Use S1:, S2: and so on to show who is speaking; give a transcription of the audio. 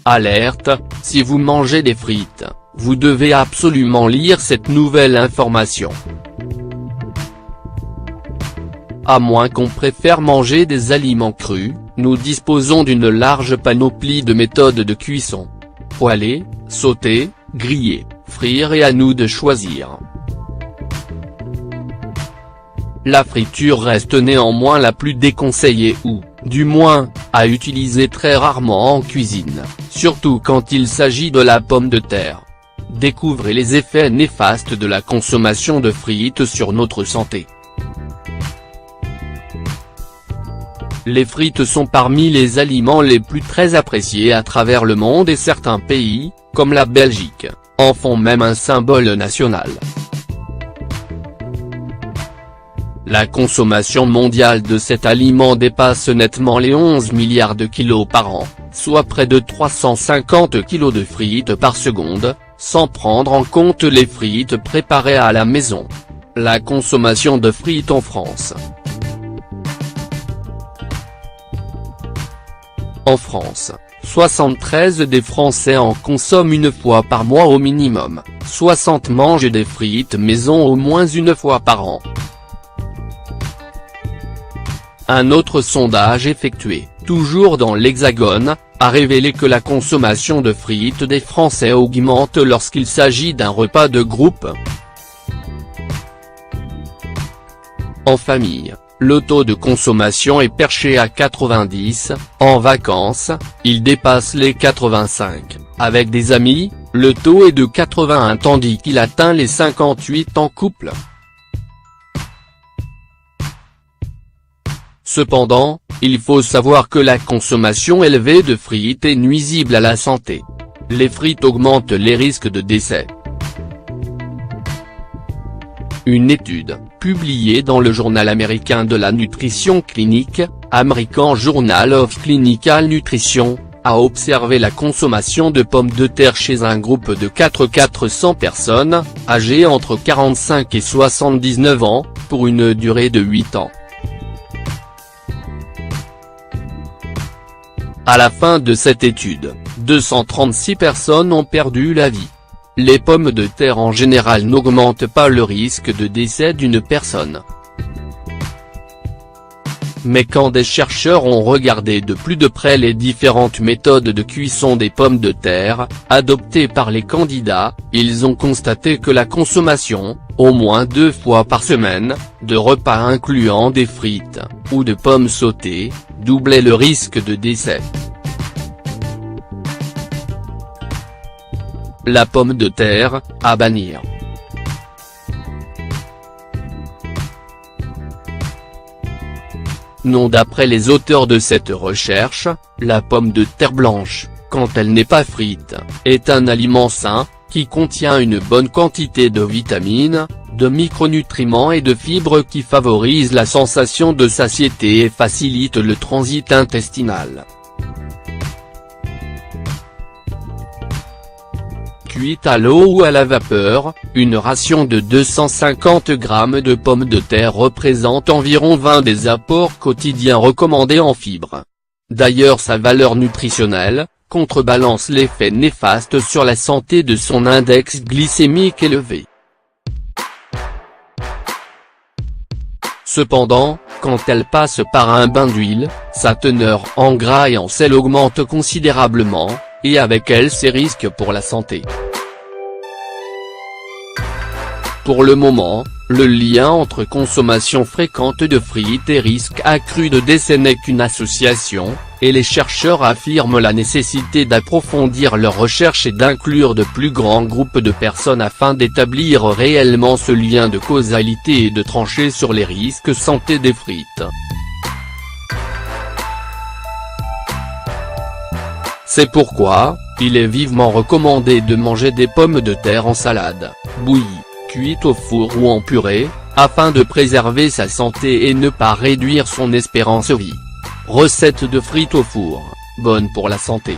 S1: Alerte, si vous mangez des frites, vous devez absolument lire cette nouvelle information. À moins qu'on préfère manger des aliments crus, nous disposons d'une large panoplie de méthodes de cuisson. Poêler, sauter, griller, frire et à nous de choisir. La friture reste néanmoins la plus déconseillée ou, du moins, à utiliser très rarement en cuisine, surtout quand il s'agit de la pomme de terre. Découvrez les effets néfastes de la consommation de frites sur notre santé. Les frites sont parmi les aliments les plus très appréciés à travers le monde et certains pays, comme la Belgique, en font même un symbole national. La consommation mondiale de cet aliment dépasse nettement les 11 milliards de kilos par an, soit près de 350 kilos de frites par seconde, sans prendre en compte les frites préparées à la maison. La consommation de frites en France. En France, 73 des Français en consomment une fois par mois au minimum, 60 mangent des frites maison au moins une fois par an. Un autre sondage effectué, toujours dans l'Hexagone, a révélé que la consommation de frites des Français augmente lorsqu'il s'agit d'un repas de groupe. En famille, le taux de consommation est perché à 90, en vacances, il dépasse les 85, avec des amis, le taux est de 81 tandis qu'il atteint les 58 en couple. Cependant, il faut savoir que la consommation élevée de frites est nuisible à la santé. Les frites augmentent les risques de décès. Une étude, publiée dans le journal américain de la nutrition clinique, American Journal of Clinical Nutrition, a observé la consommation de pommes de terre chez un groupe de 400 personnes, âgées entre 45 et 79 ans, pour une durée de 8 ans. À la fin de cette étude, 236 personnes ont perdu la vie. Les pommes de terre en général n'augmentent pas le risque de décès d'une personne. Mais quand des chercheurs ont regardé de plus de près les différentes méthodes de cuisson des pommes de terre, adoptées par les candidats, ils ont constaté que la consommation, au moins 2 fois par semaine, de repas incluant des frites, ou de pommes sautées, doublait le risque de décès. La pomme de terre, à bannir. Non, d'après les auteurs de cette recherche, la pomme de terre blanche, quand elle n'est pas frite, est un aliment sain, qui contient une bonne quantité de vitamines, de micronutriments et de fibres qui favorisent la sensation de satiété et facilitent le transit intestinal. Cuite à l'eau ou à la vapeur, une ration de 250 g de pommes de terre représente environ 20 des apports quotidiens recommandés en fibres. D'ailleurs, sa valeur nutritionnelle contrebalance l'effet néfaste sur la santé de son index glycémique élevé. Cependant, quand elle passe par un bain d'huile, sa teneur en gras et en sel augmente considérablement, et avec elle ses risques pour la santé. Pour le moment, le lien entre consommation fréquente de frites et risque accru de décès n'est qu'une association, et les chercheurs affirment la nécessité d'approfondir leurs recherches et d'inclure de plus grands groupes de personnes afin d'établir réellement ce lien de causalité et de trancher sur les risques santé des frites. C'est pourquoi, il est vivement recommandé de manger des pommes de terre en salade, bouillie, cuite au four ou en purée, afin de préserver sa santé et ne pas réduire son espérance de vie. Recette de frites au four, bonne pour la santé.